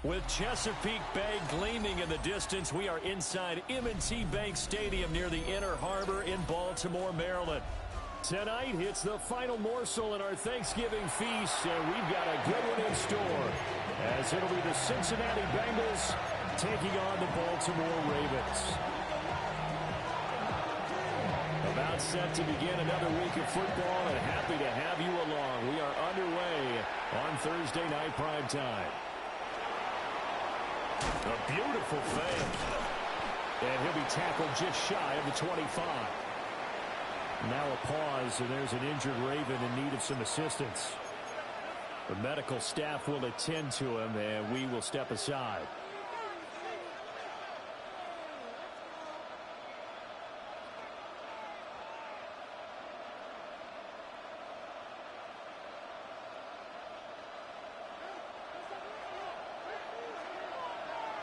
With Chesapeake Bay gleaming in the distance, we are inside M&T Bank Stadium near the Inner Harbor in Baltimore, Maryland. Tonight, it's the final morsel in our Thanksgiving feast, and we've got a good one in store, as it'll be the Cincinnati Bengals taking on the Baltimore Ravens. About set to begin another week of football, and happy to have you along. We are underway on Thursday night prime time. A beautiful fake. And he'll be tackled just shy of the 25. Now a pause, and there's an injured Raven in need of some assistance. The medical staff will attend to him, and we will step aside.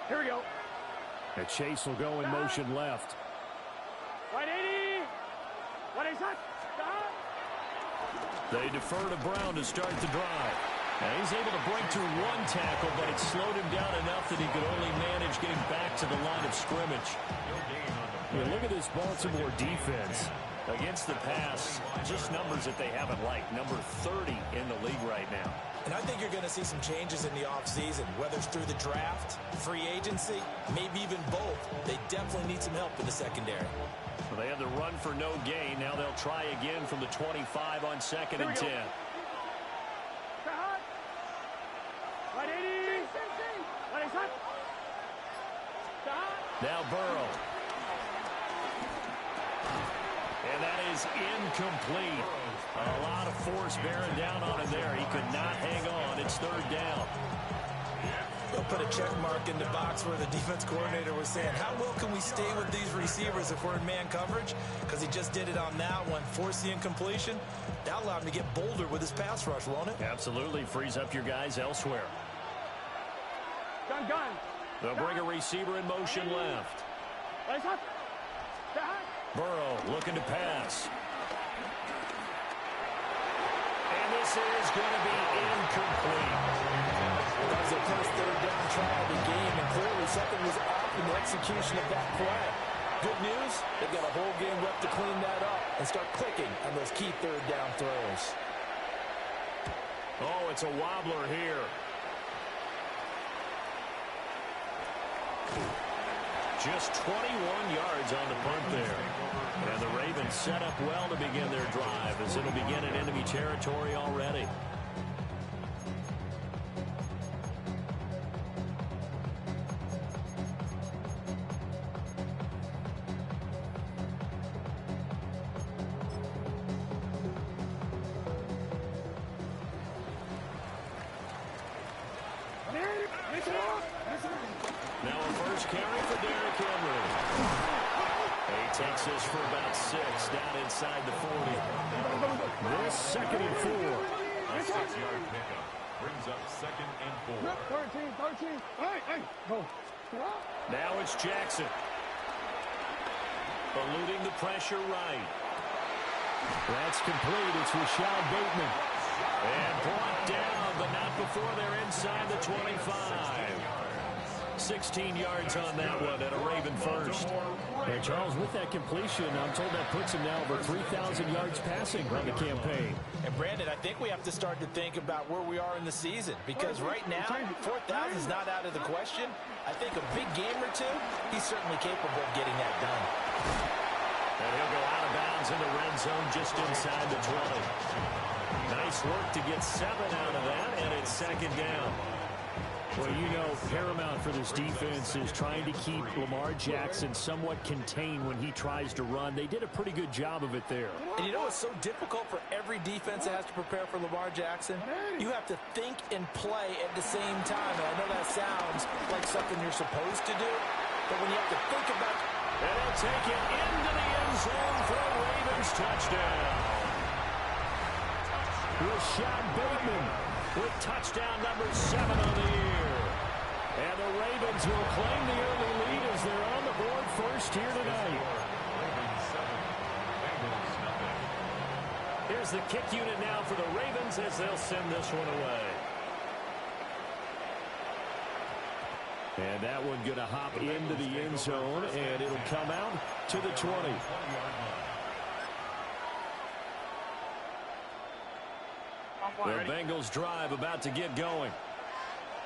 Here we go. And Chase will go in motion left. 180. What is that? They defer to Brown to start the drive. And he's able to break through one tackle, but it slowed him down enough that he could only manage getting back to the line of scrimmage. Look at this Baltimore defense. Against the pass, just numbers that they haven't liked. Number 30 in the league right now. And I think you're going to see some changes in the offseason, whether it's through the draft, free agency, maybe even both. They definitely need some help in the secondary. Well, they had the run for no gain. Now they'll try again from the 25 on 2nd and 10. 180. What is that? Now Burrow. And that is incomplete. A lot of force bearing down on him there. He could not hang on. It's 3rd down. They'll put a check mark in the box where the defense coordinator was saying, how well can we stay with these receivers if we're in man coverage? Because he just did it on that one, force the incompletion. That allowed him to get bolder with his pass rush, won't it? Absolutely. Frees up your guys elsewhere. Gun. They'll bring a receiver in motion left. What is that? Burrow looking to pass. And this is going to be incomplete. That was the first 3rd down try of the game, and clearly something was off in the execution of that play. Good news, they've got a whole game left to clean that up and start clicking on those key 3rd down throws. Oh, it's a wobbler here. Just 21 yards on the punt there. And the Ravens set up well to begin their drive, as it'll begin in enemy territory already. Now a first carry for Derrick Henry. He takes this for about 6 down inside the 40. This 2nd and 4. A 6-yard pickup brings up 2nd and 4. 13. Hey, go. Now it's Jackson. Eluding the pressure right. That's complete. It's Rashad Bateman. And brought down, but not before they're inside the 25. 16 yards on that one, and a Raven first. And Charles, with that completion, I'm told that puts him now over 3,000 yards passing on the campaign. And Brandon, I think we have to start to think about where we are in the season, because right now, 4,000 is not out of the question. I think a big game or two, he's certainly capable of getting that done. And he'll go out of bounds in the red zone just inside the 20. Nice work to get 7 out of that, and it's 2nd down. Well, you know, paramount for this defense is trying to keep Lamar Jackson somewhat contained when he tries to run. They did a pretty good job of it there. And you know it's so difficult for every defense that has to prepare for Lamar Jackson? You have to think and play at the same time. And I know that sounds like something you're supposed to do, but when you have to think about it. And he'll take it into the end zone for a Ravens touchdown. Rashad Bateman with touchdown number 7 on the year. And the Ravens will claim the early lead as they're on the board first here tonight. Here's the kick unit now for the Ravens as they'll send this one away. And that one going to hop into the end zone, and it'll come out to the 20. The Bengals drive about to get going.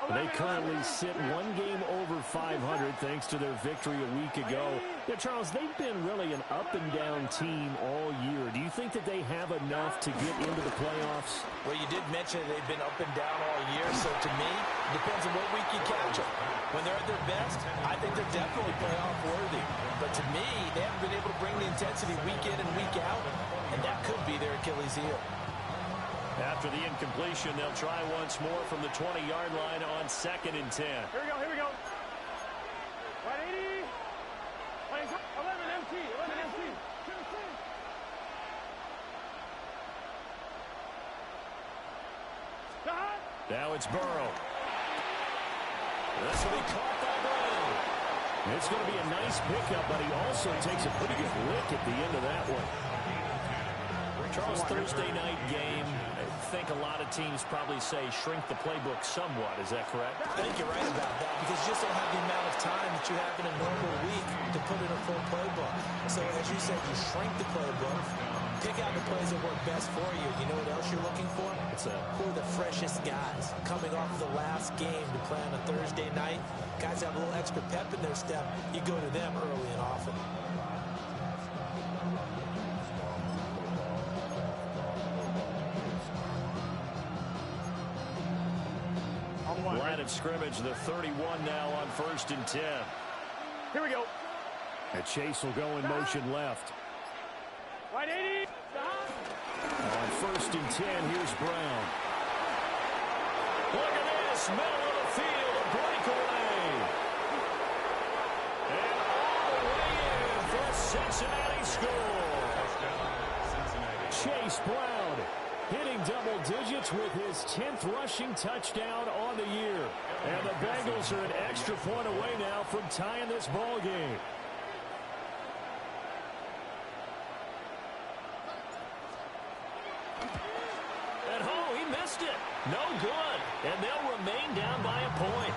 They currently sit one game over 500 thanks to their victory a week ago. Yeah, Charles, they've been really an up-and-down team all year. Do you think that they have enough to get into the playoffs? Well, you did mention they've been up and down all year, so to me, it depends on what week you catch them. When they're at their best, I think they're definitely playoff worthy. But to me, they haven't been able to bring the intensity week in and week out, and that could be their Achilles heel. After the incompletion, they'll try once more from the 20-yard line on 2nd and 10. Here we go, here we go. 180. 11 MT, 11 MT. Now it's Burrow. This will be caught by Brown. It's going to be a nice pickup, but he also takes a pretty good lick at the end of that one. Charles, Thursday night game. I think a lot of teams probably say shrink the playbook somewhat. Is that correct? I think you're right about that because you just don't have the amount of time that you have in a normal week to put in a full playbook. So as you said, you shrink the playbook, pick out the plays that work best for you. You know what else you're looking for? Who are the freshest guys coming off the last game to play on a Thursday night? Guys have a little extra pep in their step. You go to them early and often. Line of scrimmage, the 31 now on 1st and 10. Here we go. And Chase will go in motion left. 180. On 1st and 10, here's Brown. Look at this, middle of the field, a breakaway. And all the way in for a Cincinnati score. Chase Brown hitting double digits with his 10th rushing touchdown on the year. And the Bengals are an extra point away now from tying this ball game. At home, he missed it. No good. And they'll remain down by a point.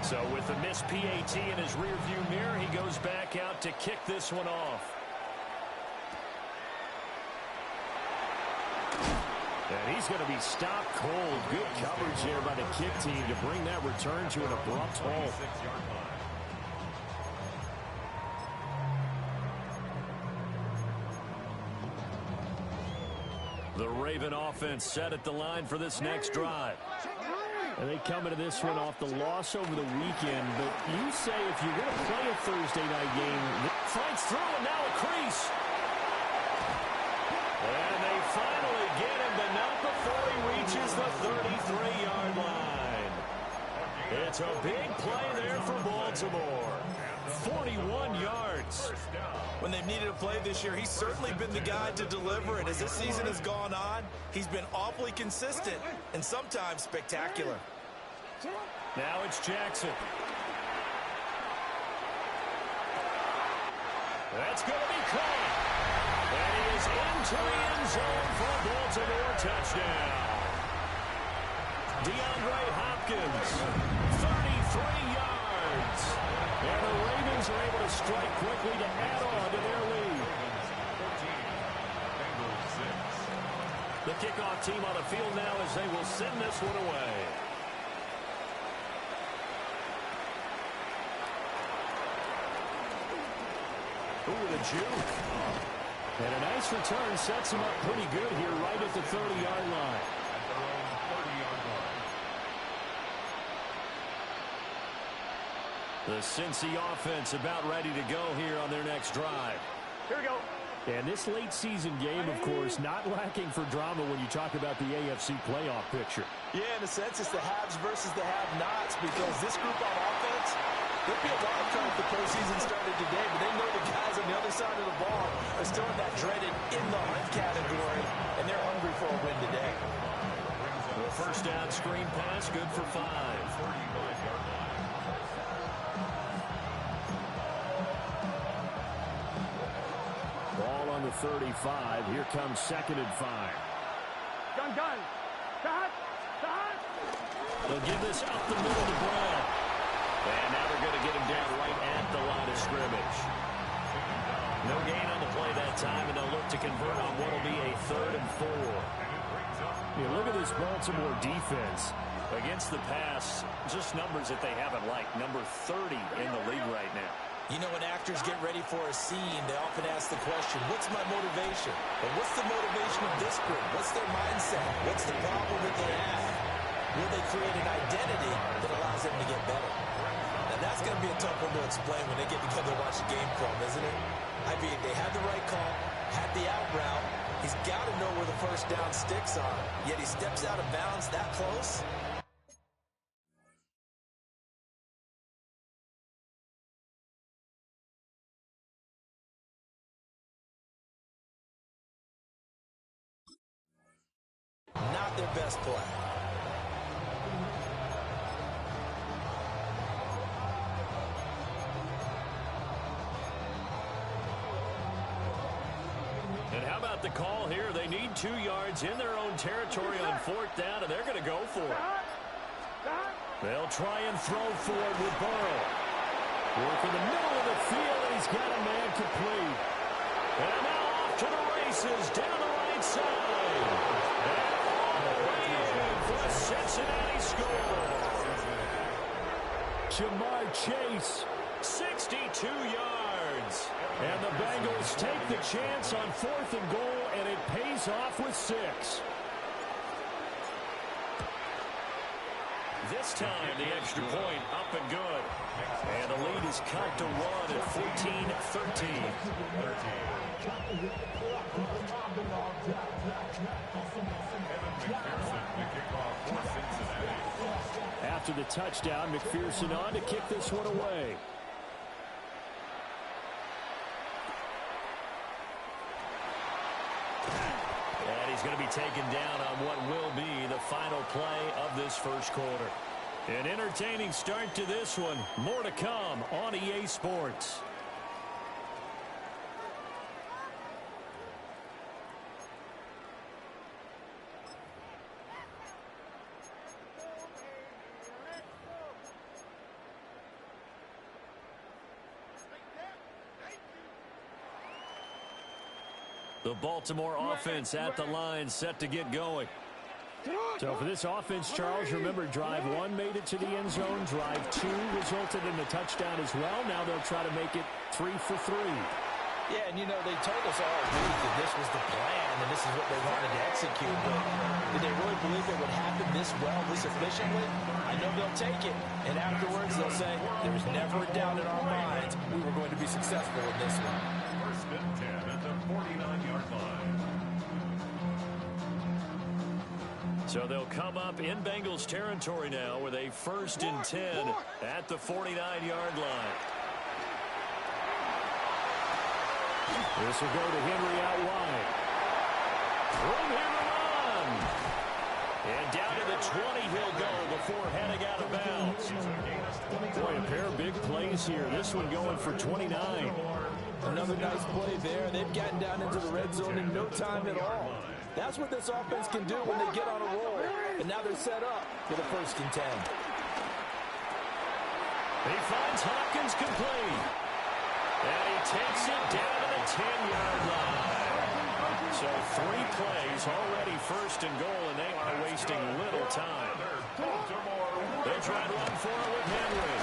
So with the missed PAT in his rearview mirror, he goes back out to kick this one off. And he's going to be stopped cold. Good coverage there by the kick team to bring that return to an abrupt halt. The Raven offense set at the line for this next drive. And they come into this one off the loss over the weekend. But you say if you're going to play a Thursday night game, fights through and now a crease. And they finally get him, but not before he reaches the 33-yard line. It's a big play there for Baltimore. 41 yards. When they've needed a play this year, he's certainly been the guy to deliver it. As this season has gone on, he's been awfully consistent and sometimes spectacular. Now it's Jackson. That's going to be caught. And he is into the end zone for a Baltimore touchdown. DeAndre Hopkins, 33 yards. And the Ravens are able to strike quickly to add on to their lead. The kickoff team on the field now as they will send this one away. Ooh, the juke. And a nice return sets him up pretty good here right at the 30-yard line. The Cincy offense about ready to go here on their next drive. Here we go. And this late season game, of course, not lacking for drama when you talk about the AFC playoff picture. Yeah, in a sense, it's the haves versus the have-nots because this group on offense, There'll be a wild card if the postseason started today, but they know the guys on the other side of the ball are still in that dreaded in the hunt category, and they're hungry for a win today. The first down screen pass, good for 5. Ball on the 35. Here comes 2nd and 5. Gun. Dot. They'll give this up the middle to Brown. And now they're going to get him down right at the line of scrimmage. No gain on the play that time, and they'll look to convert on what will be a 3rd and 4. You look at this Baltimore defense. Against the pass, just numbers that they haven't liked. Number 30 in the league right now. You know, when actors get ready for a scene, they often ask the question, what's my motivation? But what's the motivation of this group? What's their mindset? What's the problem that they have? Will they create an identity that allows them to get better? And that's going to be a tough one to explain when they get together to watch the game film, isn't it? I mean, they had the right call, had the out route. He's got to know where the first down sticks are, yet he steps out of bounds that close. Not their best play. And how about the call here? They need 2 yards in their own territory on 4th down, and they're going to go for it. They'll try and throw for it with Burrow. Work in the middle of the field, and he's got a man complete. And now off to the races, down the right side. And all the way in for the Cincinnati score. Jamar Chase, 62 yards. And the Bengals take the chance on 4th and goal, and it pays off with 6. This time, the extra point up and good. And the lead is cut to 1 at 14-13. After the touchdown, McPherson on to kick this one away. And he's going to be taken down on what will be the final play of this first quarter. An entertaining start to this one. More to come on EA Sports. The Baltimore offense at the line, set to get going. So for this offense, Charles, remember, drive 1 made it to the end zone. Drive 2 resulted in a touchdown as well. Now they'll try to make it 3 for 3. Yeah, and you know, they told us all week that this was the plan and this is what they wanted to execute. But did they really believe it would happen this well, this efficiently? I know they'll take it. And afterwards, they'll say, there was never a doubt in our minds we were going to be successful in this one. 1st and 10 at the 49-yard line. So they'll come up in Bengals territory now with a 1st and 10 at the 49-yard line. This will go to Henry out wide. Room here to run. And down to the 20 he'll go before heading out of bounds. Boy, a pair of big plays here. This one going for 29. Another nice play there. They've gotten down into the red zone in no time at all. That's what this offense can do when they get on a roll. And now they're set up for the 1st and 10. He finds Hopkins complete. And he takes it down to the 10-yard line. So 3 plays already 1st and goal, and they are wasting little time. They'll try to run for it with Henry.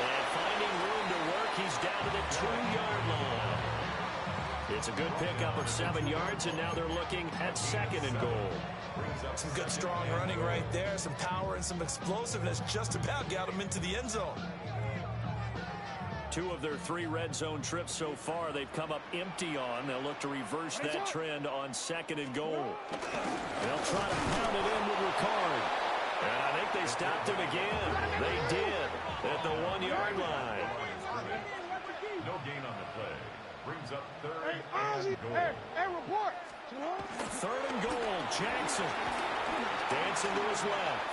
And finding room to work, he's down to the 2-yard line. It's a good pickup of 7 yards, and now they're looking at 2nd and goal. Some good strong running right there, some power and some explosiveness just about got them into the end zone. 2 of their 3 red zone trips so far they've come up empty on. They'll look to reverse that trend on 2nd and goal. They'll try to pound it in with Ricard. And I think they stopped him again. They did. at the 1-yard line. No gain on the play. Brings up third and goal. Hey, report. Third and goal. Jackson dancing to his left.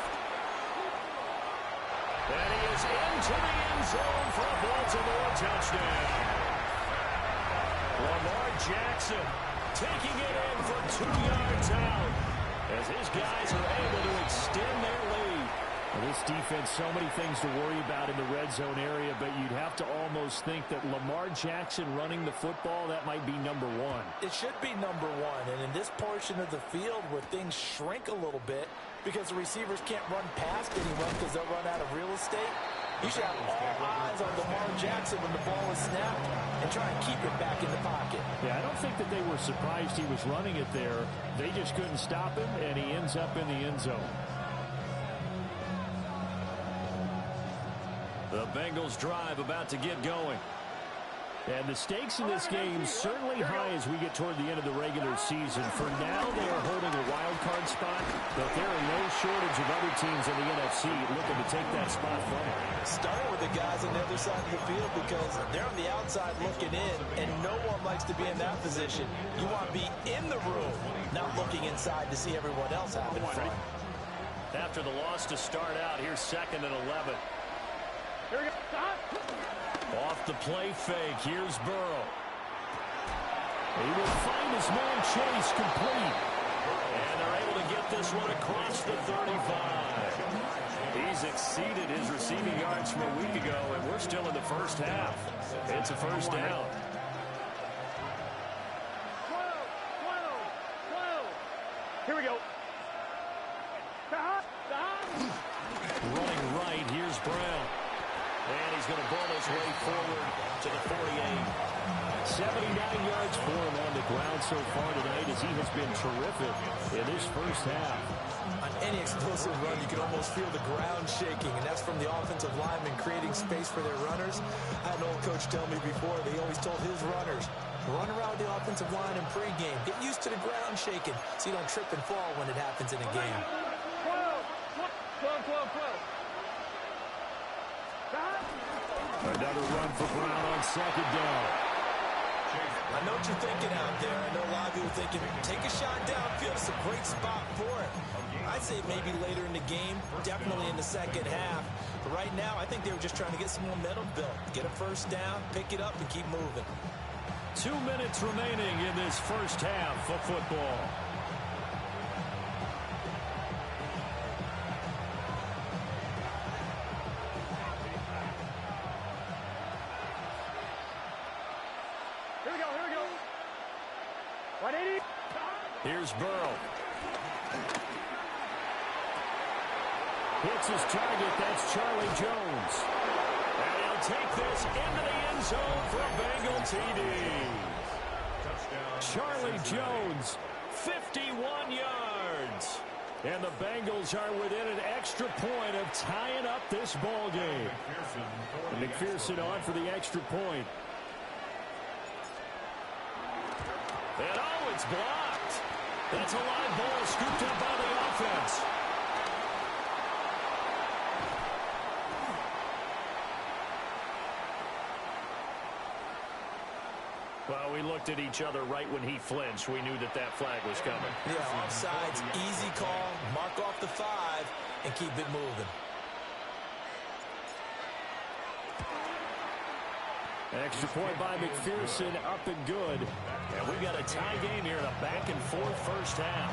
And he is into the end zone for a Baltimore touchdown. Lamar Jackson taking it in for 2 yards out as his guys are able to extend their lead. Well, this defense, so many things to worry about in the red zone area, but you'd have to almost think that Lamar Jackson running the football, that might be number one. It should be number one, and in this portion of the field where things shrink a little bit because the receivers can't run past anyone because they'll run out of real estate, you should have all eyes on Lamar Jackson when the ball is snapped and try and keep it back in the pocket. Yeah, I don't think that they were surprised he was running it there. They just couldn't stop him, and he ends up in the end zone. The Bengals drive about to get going. And the stakes in this game certainly high as we get toward the end of the regular season. For now, they are holding a wild card spot, but there are no shortage of other teams in the NFC looking to take that spot from them. Starting with the guys on the other side of the field because they're on the outside looking in, and no one likes to be in that position. You want to be in the room, not looking inside to see everyone else have in front. After the loss to start out, here's 2nd and 11. Here we go. Off the play fake, here's Burrow. He will find his man Chase complete. And they're able to get this one across the 35. He's exceeded his receiving yards from a week ago, and we're still in the first half. It's a first down. 12. Here we go. Running right, here's Brown. And he's going to ball his way forward to the 48. 79 yards for him on the ground so far tonight as he has been terrific in this first half. On any explosive run, you can almost feel the ground shaking, and that's from the offensive linemen creating space for their runners. I had an old coach tell me before, they always told his runners, run around the offensive line in pregame. Get used to the ground shaking so you don't trip and fall when it happens in a game. 12. Another run for Brown on 2nd down. I know what you're thinking out there. I know a lot of you are thinking, take a shot downfield. It's a great spot for it. I'd say maybe later in the game, definitely in the second half. But right now, I think they were just trying to get some momentum built. Get a first down, pick it up, and keep moving. 2 minutes remaining in this first half of football. Here's Burrow. Hits his target. That's Charlie Jones. And he'll take this into the end zone for a Bengal TD. Charlie Jones, 51 yards. And the Bengals are within an extra point of tying up this ball game. McPherson on for the extra point. And oh, it's blocked. That's a live ball scooped up by the offense. Well, we looked at each other right when he flinched. We knew that that flag was coming. Yeah, offsides, easy call, mark off the 5, and keep it moving. Extra point by McPherson, up and good. And we've got a tie game here in a back-and-forth first half.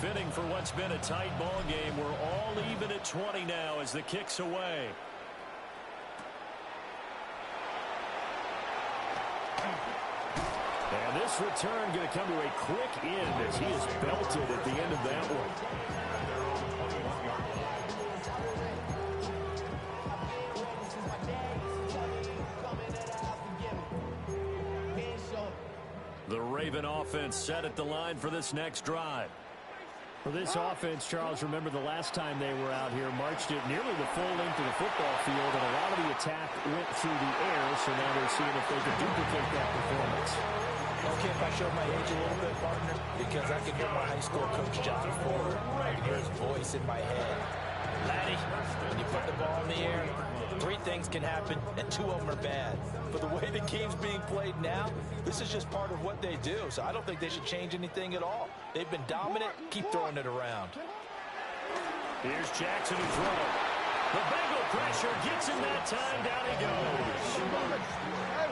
Fitting for what's been a tight ball game. We're all even at 20 now as the kick's away. And this return going to come to a quick end as he is belted at the end of that one. The Raven offense set at the line for this next drive. Well, this offense, Charles, remember the last time they were out here, marched it nearly the full length of the football field, and a lot of the attack went through the air, so now they're seeing if they can duplicate that performance. Okay, if I show my age a little bit, partner, because I can hear my high school coach, John Ford. I can hear his voice in my head. Laddie, when you put the ball in the air, 3 things can happen, and 2 of them are bad. But the way the game's being played now, this is just part of what they do. So I don't think they should change anything at all. They've been dominant. Keep throwing it around. Here's Jackson to throw. The Bengal pressure gets him that time. Down he goes.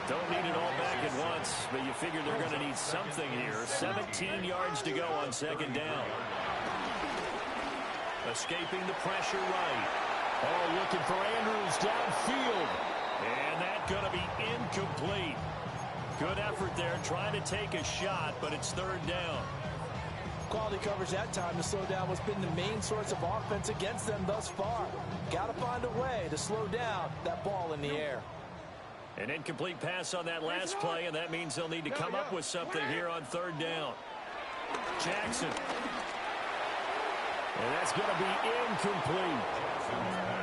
Don't need it all back at once, but you figure they're going to need something here. 17 yards to go on 2nd down. Escaping the pressure right. Oh, looking for Andrews downfield. And that's going to be incomplete. Good effort there, trying to take a shot, but it's 3rd down. Quality coverage that time to slow down what's been the main source of offense against them thus far. Got to find a way to slow down that ball in the air. An incomplete pass on that last play, and that means they'll need to come up with something here on 3rd down. Jackson. And that's going to be incomplete.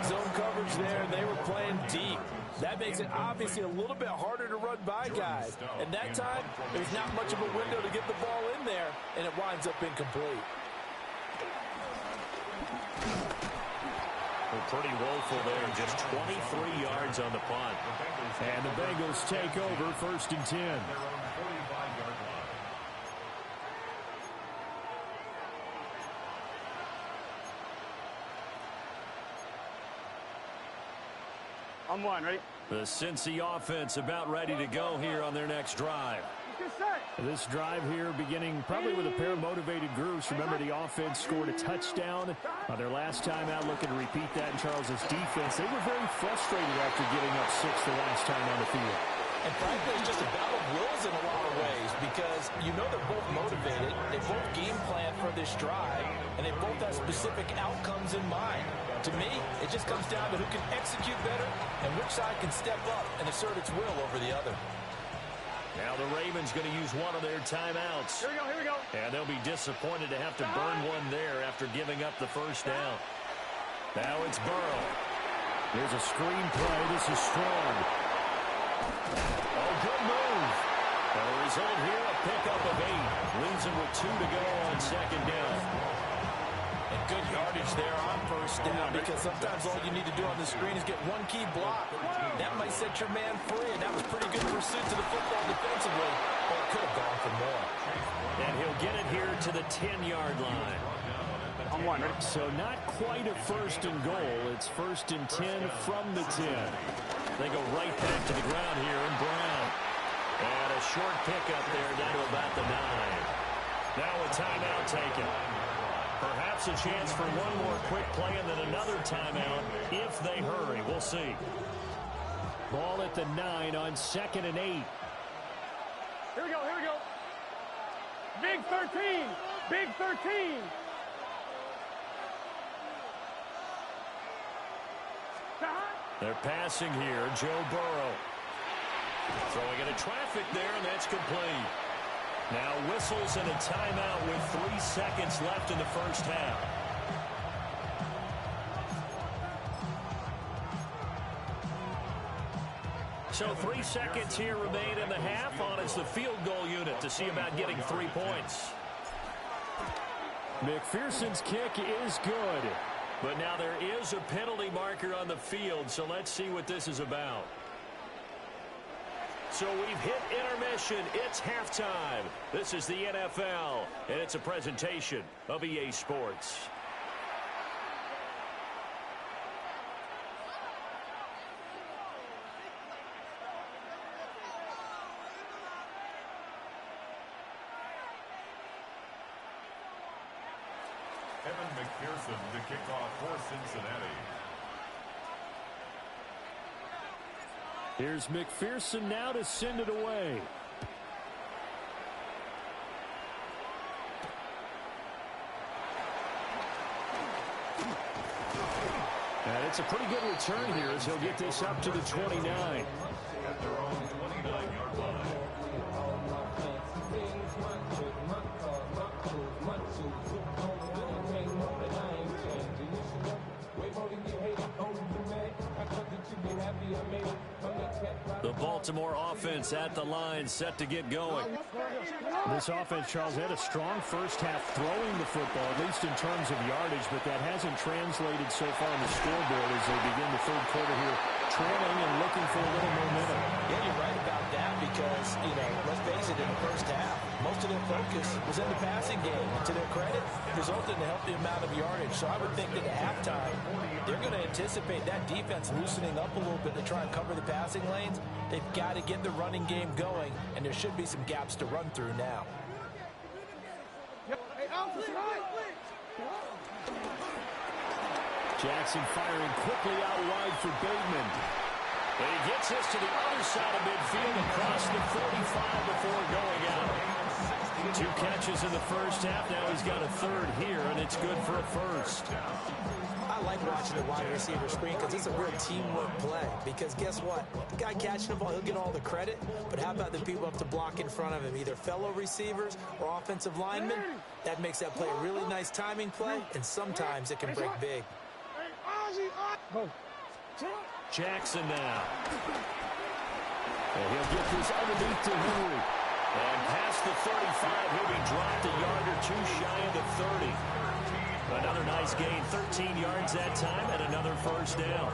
Zone coverage there, and they were playing deep. That makes it obviously a little bit harder to run by guys. And that time, there's not much of a window to get the ball in there, and it winds up incomplete. Well, pretty woeful there, just 23 yards on the punt. And the Bengals take over 1st and 10. On 1, ready? The Cincy offense about ready to go here on their next drive. This drive here beginning probably with a pair of motivated groups. Remember, the offense scored a touchdown on their last time out, looking to repeat that in Charles's defense. They were very frustrated after giving up 6 the last time on the field. And frankly, it's just a battle of wills in a lot of ways because you know they're both motivated, they both game plan for this drive, and they both have specific outcomes in mind. To me, it just comes down to who can execute better and which side can step up and assert its will over the other. Now the Ravens going to use one of their timeouts. Here we go. And they'll be disappointed to have to burn one there after giving up the 1st down. Now it's Burrow. Here's a screen play. This is strong. Oh, good move. And the result here, a pickup of 8. Leaves him with 2 to go on 2nd down. And good yardage there on 1st down because sometimes all you need to do on the screen is get one key block. That might set your man free, and that was pretty good pursuit to the football defensively, but it could have gone for more. And he'll get it here to the 10-yard line. On 1, ready? So not quite a 1st and goal. It's 1st and 10 from the 10. They go right back to the ground here in Brown. And a short pickup there down to about the 9. Now a timeout taken. Perhaps a chance for one more quick play and then another timeout if they hurry. We'll see. Ball at the 9 on 2nd and 8. Here we go. Big 13. Big 13. They're passing here. Joe Burrow. Throwing into traffic there, and that's complete. Now whistles and a timeout with 3 seconds left in the 1st half. So 3 seconds here remain in the half. On it's the field goal unit to see about getting 3 points. McPherson's kick is good. But now there is a penalty marker on the field, so let's see what this is about. So we've hit intermission. It's halftime. This is the NFL, and it's a presentation of EA Sports. Evan McPherson to kick off for Cincinnati. Here's McPherson now to send it away. And it's a pretty good return here as he'll get this up to the 29. At their own 29-yard line. The Baltimore offense at the line, set to get going. This offense, Charles, had a strong first half throwing the football, at least in terms of yardage, but that hasn't translated so far on the scoreboard as they begin the third quarter here, trailing and looking for a little momentum. Yeah, you're right about that because, let's face it, in the first half, most of their focus was in the passing game. And to their credit, resulted in a healthy amount of yardage. So I would think that at halftime, they're going to anticipate that defense loosening up a little bit to try and cover the passing lanes. They've got to get the running game going, and there should be some gaps to run through now. Jackson firing quickly out wide for Bateman. And he gets this to the other side of midfield across the 45 before going out. 2 catches in the first half. Now he's got a third here, and it's good for a first. I like watching the wide receiver screen because it's a real teamwork play. Because guess what? The guy catching the ball, he'll get all the credit. But how about the people up to block in front of him, either fellow receivers or offensive linemen? That makes that play a really nice timing play, and sometimes it can break big. Jackson now. And he'll get this underneath to Henry. And past the 35, he'll be dropped a yard or 2 shy of the 30. Another nice gain, 13 yards that time, and another first down.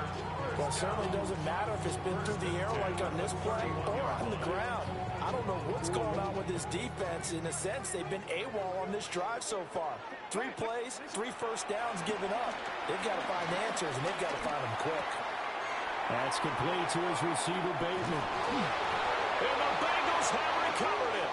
Well, it certainly doesn't matter if it's been through the air like on this play or on the ground. I don't know what's going on with this defense. In a sense, they've been AWOL on this drive so far. 3 plays, 3 first downs given up. They've got to find answers, and they've got to find them quick. That's complete to his receiver, Bateman. And the Bengals have recovered it.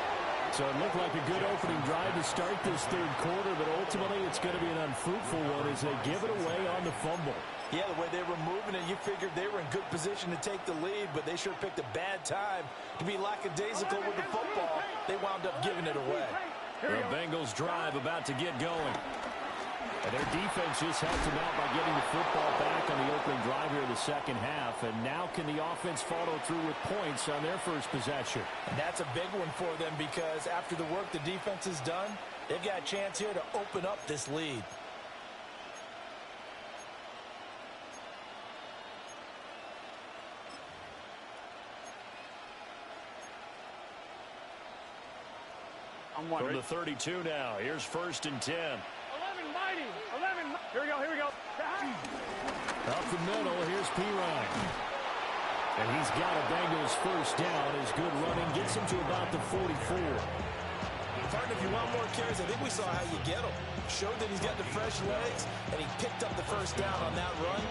So it looked like a good opening drive to start this third quarter, but ultimately it's going to be an unfruitful one as they give it away on the fumble. Yeah, the way they were moving it, you figured they were in good position to take the lead, but they sure picked a bad time to be lackadaisical with the football. They wound up giving it away. The Bengals drive about to get going. And their defense just helped them out by getting the football back on the opening drive here in the second half. And now can the offense follow through with points on their first possession? And that's a big one for them because after the work the defense has done, they've got a chance here to open up this lead. From the 32 now, here's 1st and 10. 11 mighty. 11. Here we go. Here we go. Up the middle, here's Pirine. And he's got a Bengals first down. His good running gets him to about the 44. Partner, if you want more carries, I think we saw how you get them. Showed that he's got the fresh legs, and he picked up the first down on that run.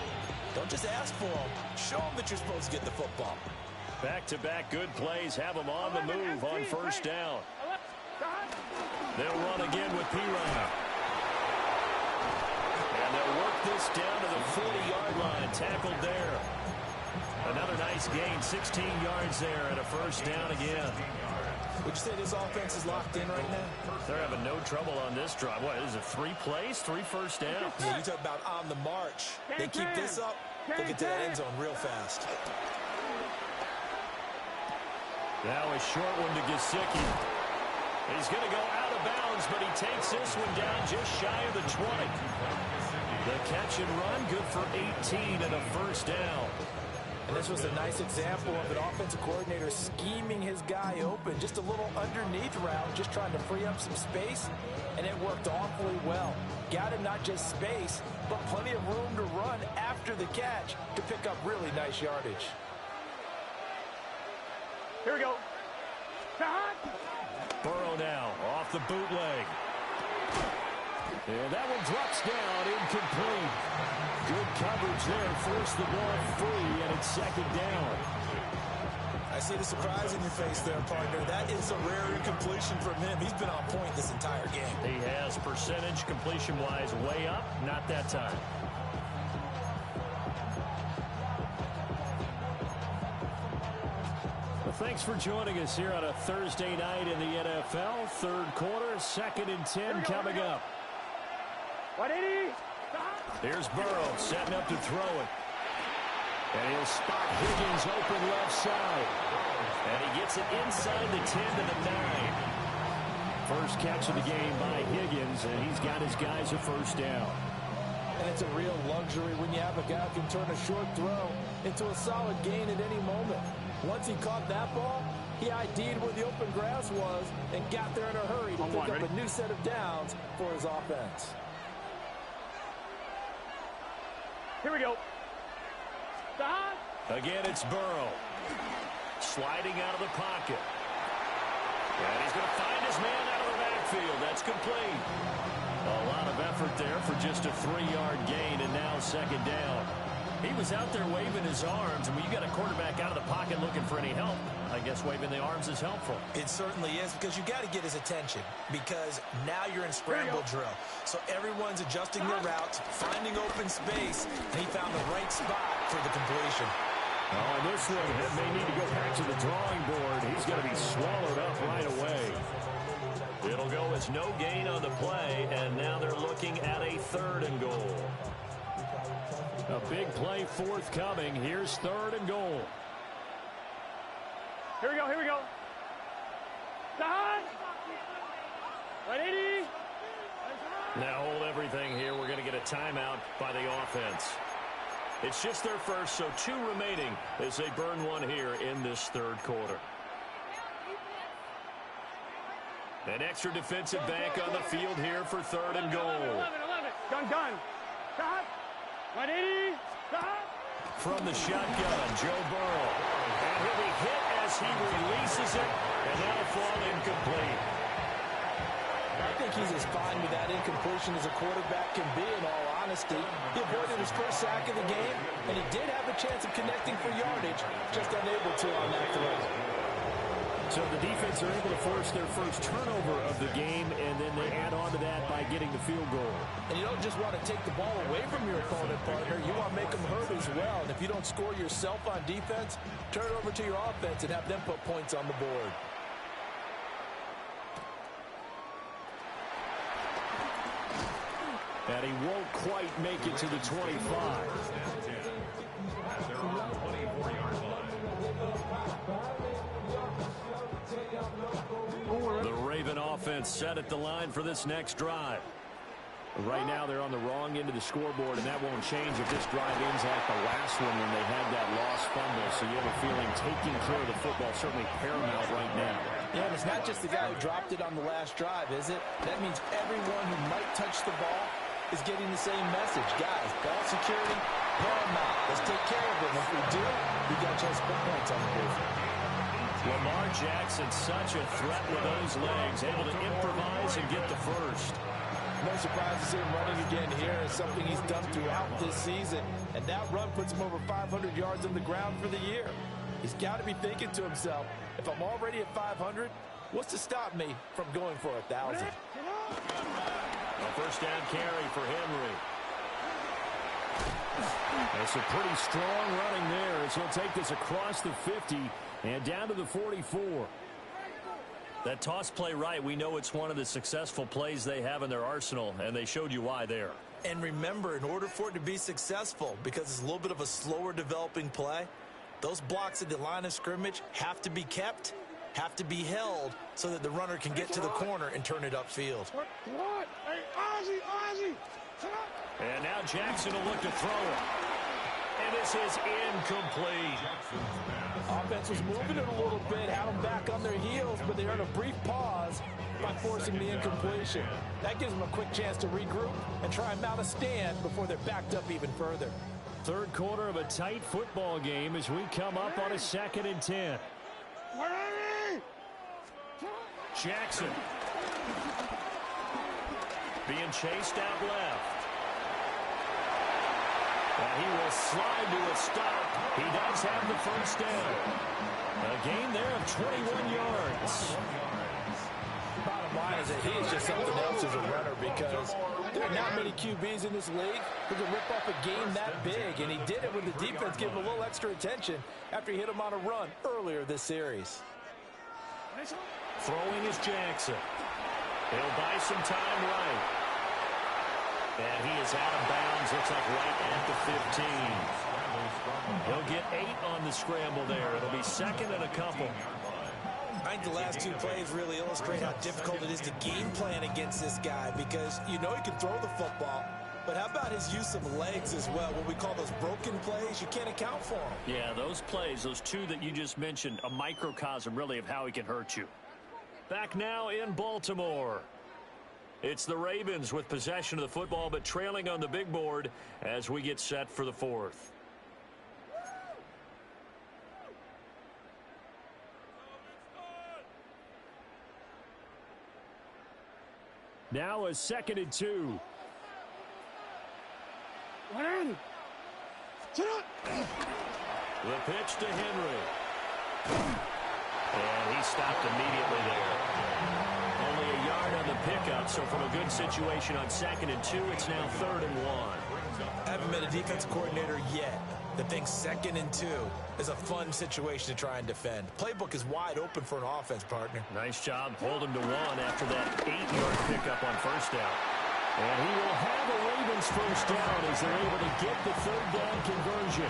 Don't just ask for them. Show them that you're supposed to get the football. Back-to-back good plays have him on the move on first down. They'll run again with Pirine. And they'll work this down to the 40-yard line. Tackled there. Another nice gain, 16 yards there, and a first down again. Would you say this offense is locked in right now? They're having no trouble on this drive. What, is it 3 plays, 3 first downs? Yeah, you talk about on the march. They keep this up, they'll get to that end zone real fast. Now a short one to Gesicki. He's going to go out of bounds, but he takes this one down just shy of the 20. The catch and run, good for 18 and a first down. And this was a nice example of an offensive coordinator scheming his guy open. Just a little underneath route, just trying to free up some space, and it worked awfully well. Got him not just space, but plenty of room to run after the catch to pick up really nice yardage. Here we go. Burrow now off the bootleg. And that one drops down, incomplete. Good coverage there, forced the ball free, and it's second down. I see the surprise in your face there, partner. That is a rare incompletion from him. He's been on point this entire game. He has percentage completion-wise way up, not that time. Well, thanks for joining us here on a Thursday night in the NFL. Third quarter, 2nd and 10 coming up. 180. Here's Burrow setting up to throw it. And he'll spot Higgins open left side. And he gets it inside the 10 to the 9. First catch of the game by Higgins, and he's got his guys a first down. And it's a real luxury when you have a guy who can turn a short throw into a solid gain at any moment. Once he caught that ball, he ID'd where the open grass was and got there in a hurry to pick up a new set of downs for his offense. Here we go. Stop. Again, it's Burrow. Sliding out of the pocket. And he's going to find his man out of the backfield. That's complete. A lot of effort there for just a 3-yard gain, and now second down. He was out there waving his arms, and when you got a quarterback out of the pocket looking for any help, I guess waving the arms is helpful. It certainly is, because you got to get his attention, because now you're in scramble drill. So everyone's adjusting their routes, finding open space, and he found the right spot for the completion. Oh, and this one may need to go back to the drawing board. He's going to be swallowed up right away. It'll go as no gain on the play, and now they're looking at a 3rd and goal. A big play forthcoming. Here's 3rd and goal. Here we go. Here we go. Stop. 180. Now hold everything here. We're going to get a timeout by the offense. It's just their first, so 2 remaining as they burn one here in this 3rd quarter. An extra defensive back on the field here for 3rd and goal. 11. Gun. Stop. 180. Stop. From the shotgun, Joe Burrow. And he'll be hit as he releases it, and that'll fall incomplete. I think he's as fine with that incompletion as a quarterback can be, in all honesty. He avoided his first sack of the game, and he did have a chance of connecting for yardage, just unable to on that throw. So the defense are able to force their first turnover of the game, and then they add on to that by getting the field goal. And you don't just want to take the ball away from your opponent, partner. You want to make them hurt as well. And if you don't score yourself on defense, turn it over to your offense and have them put points on the board. And he won't quite make it to the 25. The Raven offense set at the line for this next drive. Right now they're on the wrong end of the scoreboard, and that won't change if this drive ends like the last one when they had that lost fumble. So you have a feeling taking care of the football is certainly paramount right now. Yeah, and it's not just the guy who dropped it on the last drive, is it? That means everyone who might touch the ball is getting the same message. Guys, ball security, paramount. Let's take care of it. If we do, we got a chance to put points on the board. Lamar Jackson, such a threat with those legs, able to improvise and get the first. No surprise to see him running again here. It's something he's done throughout this season. And that run puts him over 500 yards on the ground for the year. He's got to be thinking to himself, if I'm already at 500, what's to stop me from going for 1,000? A first down carry for Henry. That's a pretty strong running there as he'll take this across the 50 and down to the 44. That toss play right, we know it's one of the successful plays they have in their arsenal, and they showed you why there. And remember, in order for it to be successful, because it's a little bit of a slower developing play, those blocks at the line of scrimmage have to be kept, have to be held, so that the runner can get to the corner and turn it upfield. What? Hey, Ozzie! And now Jackson will look to throw it. And this is incomplete. Offense was moving it a little bit, had them back on their heels, but they earned a brief pause by forcing the incompletion. That gives them a quick chance to regroup and try and mount a stand before they're backed up even further. 3rd quarter of a tight football game as we come up on a 2nd and 10. Jackson being chased out left. And he will slide to a stop. He does have the first down. A gain there of 21 yards. Bottom line is that he is just something else as a runner, because there are not many QBs in this league who can rip off a game that big, and he did it with the defense giving him a little extra attention after he hit him on a run earlier this series. Throwing is Jackson. He'll buy some time right. And he is out of bounds, looks like right at the 15. He'll get 8 on the scramble there. It'll be 2nd and a couple. I think the last 2 plays really illustrate how difficult it is to game plan against this guy, because you know he can throw the football, But how about his use of legs as well? What we call those broken plays, you can't account for them. Yeah, those plays, those two that you just mentioned, a microcosm really of how he can hurt you. Back now in Baltimore. It's the Ravens with possession of the football, but trailing on the big board as we get set for the fourth. Now a 2nd and 2. 180. Sit up. The pitch to Henry. And he stopped immediately there. Only a yard on the pickup, so from a good situation on 2nd and 2, it's now 3rd and 1. I haven't met a defense coordinator yet that thinks 2nd and 2 is a fun situation to try and defend. Playbook is wide open for an offense, partner. Nice job. Hold him to 1 after that 8-yard pickup on 1st down. And he will have a Ravens 1st down as they're able to get the 3rd down conversion.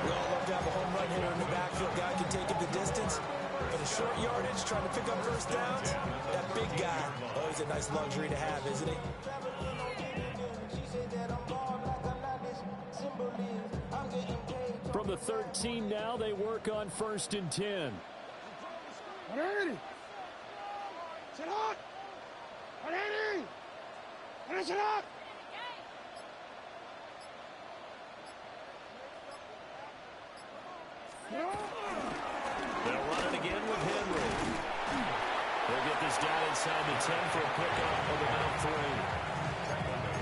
We all love to have a home run hitter in the backfield. Guy can take it the distance. But a short yardage, trying to pick up 1st downs, that big guy, always a nice luxury to have, isn't he? From the 13 now, they work on 1st and 10. 180. Sit up. 180. And sit up. They'll run it again with Henry. They'll get this down inside the 10 for a pickup of about 3.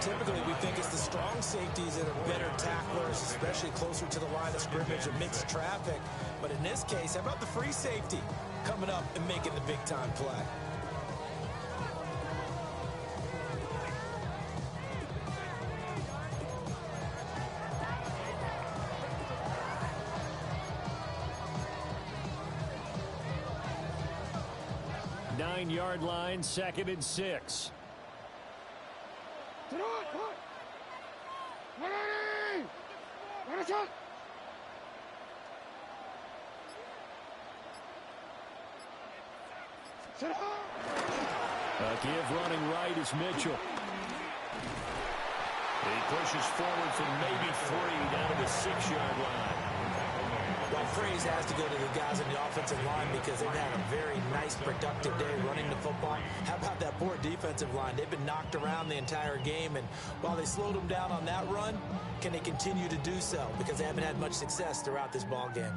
Typically, we think it's the strong safeties that are better tacklers, especially closer to the line of scrimmage amidst traffic. But in this case, how about the free safety coming up and making the big-time play? Nine-yard line, 2nd and 6. Sit up. 180. And it's up. Sit up. A give running right is Mitchell. He pushes forward from maybe 3 down to the 6-yard line. Well, praise has to go to the guys in the offensive line because they've had a very nice, productive day running the football. How about that poor defensive line? They've been knocked around the entire game, and while they slowed them down on that run, can they continue to do so? Because they haven't had much success throughout this ball game.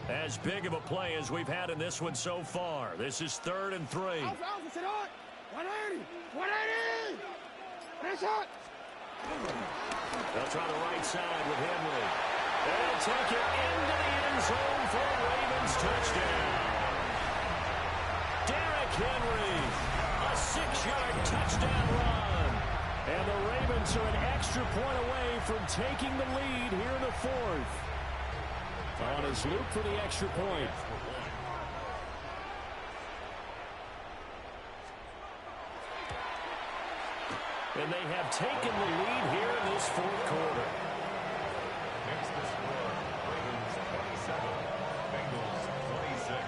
As big of a play as we've had in this one so far. This is 3rd and 3. Alpha, sit up. 180. 180. And it's up. They'll try the right side with Henry. They'll take it into the end zone for a Ravens touchdown. Derrick Henry, a 6-yard touchdown run. And the Ravens are an extra point away from taking the lead here in the 4th. On his loop for the extra point. And they have taken the lead here in this 4th quarter. Next to score, Ravens 27, Bengals 26.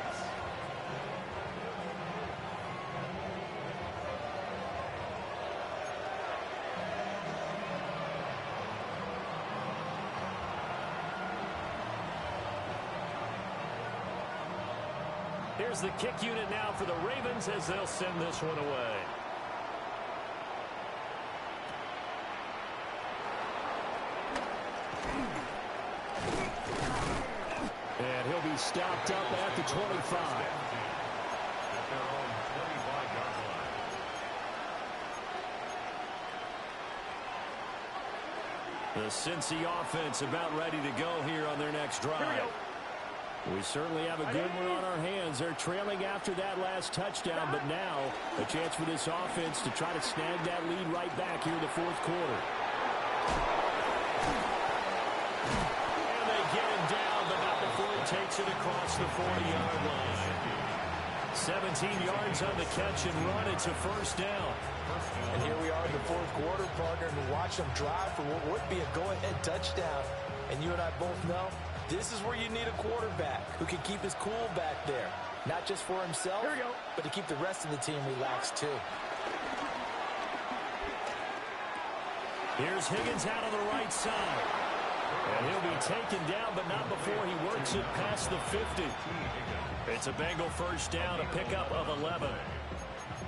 Here's the kick unit now for the Ravens as they'll send this one away. And he'll be stopped up at the 25. At their own 25-yard line. The Cincy offense about ready to go here on their next drive. We certainly have a good one on our hands. They're trailing after that last touchdown, but now a chance for this offense to try to snag that lead right back here in the 4th quarter. And they get him down, but not before he takes it across the 40-yard line. 17 yards on the catch and run. It's a 1st down. And here we are in the 4th quarter, partner, and watch them drive for what would be a go-ahead touchdown. And you and I both know This is where you need a quarterback who can keep his cool back there. Not just for himself, but to keep the rest of the team relaxed too. Here's Higgins out on the right side. And he'll be taken down, but not before he works it past the 50. It's a Bengal first down, a pickup of 11.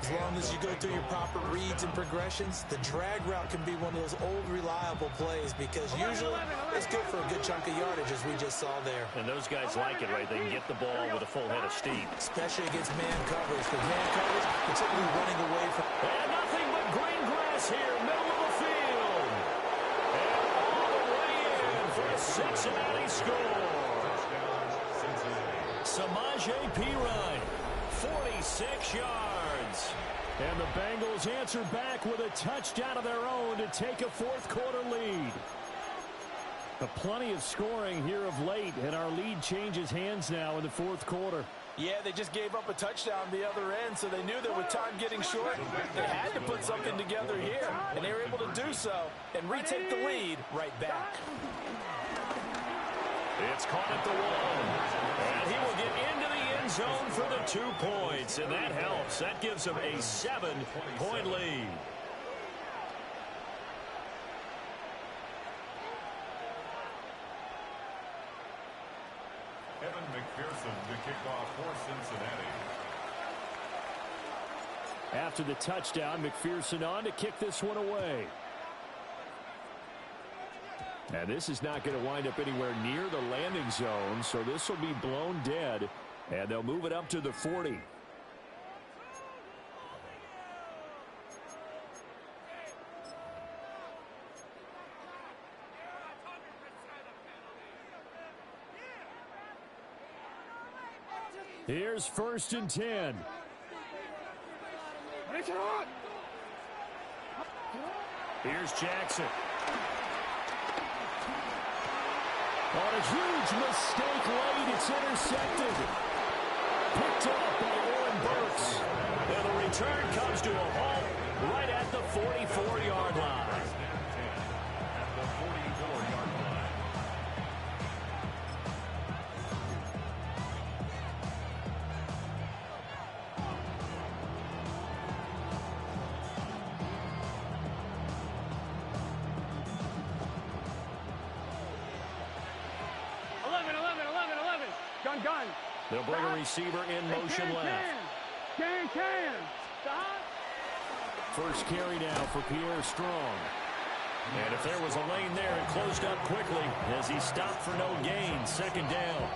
As long as you go through your proper reads and progressions, the drag route can be one of those old reliable plays because usually it's good for a good chunk of yardage, as we just saw there. And those guys like it, right? They can get the ball with a full head of steam. Especially against man coverage, because man coverage, you're typically running away from... And nothing but green grass here, middle of the field. And all the way in for a Cincinnati score. Samaje Perine, 46 yards. And the Bengals answer back with a touchdown of their own to take a fourth-quarter lead. Plenty of scoring here of late, and our lead changes hands now in the fourth quarter. Yeah, they just gave up a touchdown the other end, so they knew that with time getting short, they had to put something together here, and they were able to do so and retake the lead right back. It's caught at the wall, and he will get into the end zone for the 2 points, and that helps. That gives him a 7-point lead. Evan McPherson to kick off for Cincinnati. After the touchdown, McPherson on to kick this one away. And this is not going to wind up anywhere near the landing zone, so this will be blown dead, and they'll move it up to the 40. Here's 1st and 10. Here's Jackson. On a huge mistake late, it's intercepted. Picked up by Warren Burks. And the return comes to a halt right at the 44-yard line. At the 44-yard line. Gun. They'll bring a receiver in motion left. Can. Stop. First carry now for Pierre Strong. And if there was a lane there, it closed up quickly as he stopped for no gain. 2nd down.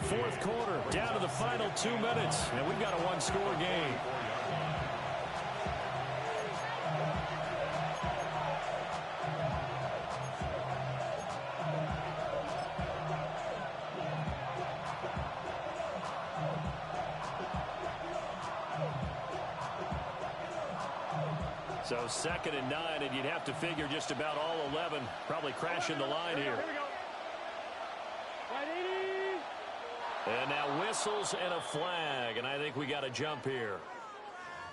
Fourth quarter, down to the final 2 minutes, and we've got a one-score game. So 2nd and 9, and you'd have to figure just about all 11 probably crashing the line here. Here we go. And now whistles and a flag, and I think we got a jump here.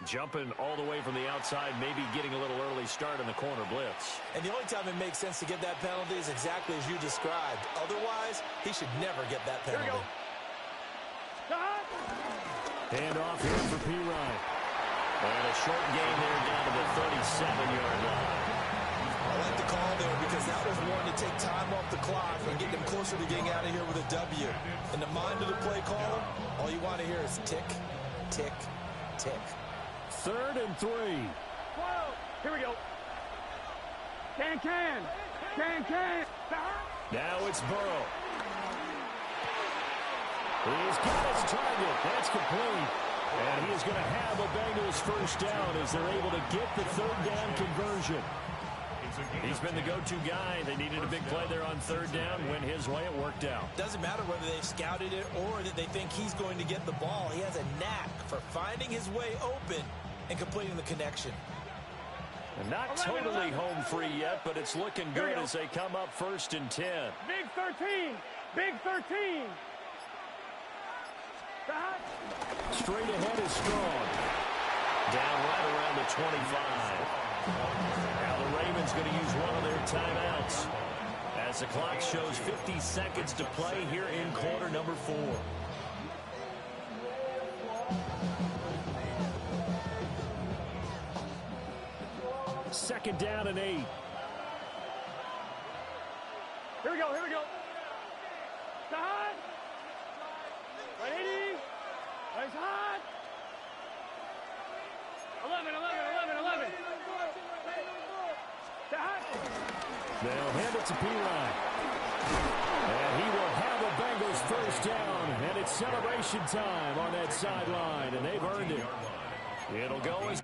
Jumping all the way from the outside, maybe getting a little early start in the corner blitz. And the only time it makes sense to get that penalty is exactly as you described. Otherwise, he should never get that penalty. Hand off here for Perine. And a short gain there down to the 37-yard line. I like the call there because that was one to take time off the clock and get them closer to getting out of here with a W. In the mind of the play caller, all you want to hear is tick, tick, tick. 3rd and 3. Whoa. Here we go. Can. Now it's Burrow. He's got his target. That's complete. And he is going to have a Bengals first down as they're able to get the 3rd down conversion. He's been the go-to guy. They needed a big play there on 3rd down. Went his way. It worked out. Doesn't matter whether they've scouted it or that they think he's going to get the ball. He has a knack for finding his way open and completing the connection. And not totally home free yet, but it's looking good as they come up 1st and 10. Big 13. Straight ahead is Strong. Down right around the 25. Now the Ravens going to use one of their timeouts As the clock shows 50 seconds to play here in quarter number 4. Second down and 8. Here we go, here we go. Hot. 180. Nice hot. 11. Hot. They'll hand it to P-Line. And he will have a Bengals first down. And it's celebration time on that sideline. And they've earned it. It'll go as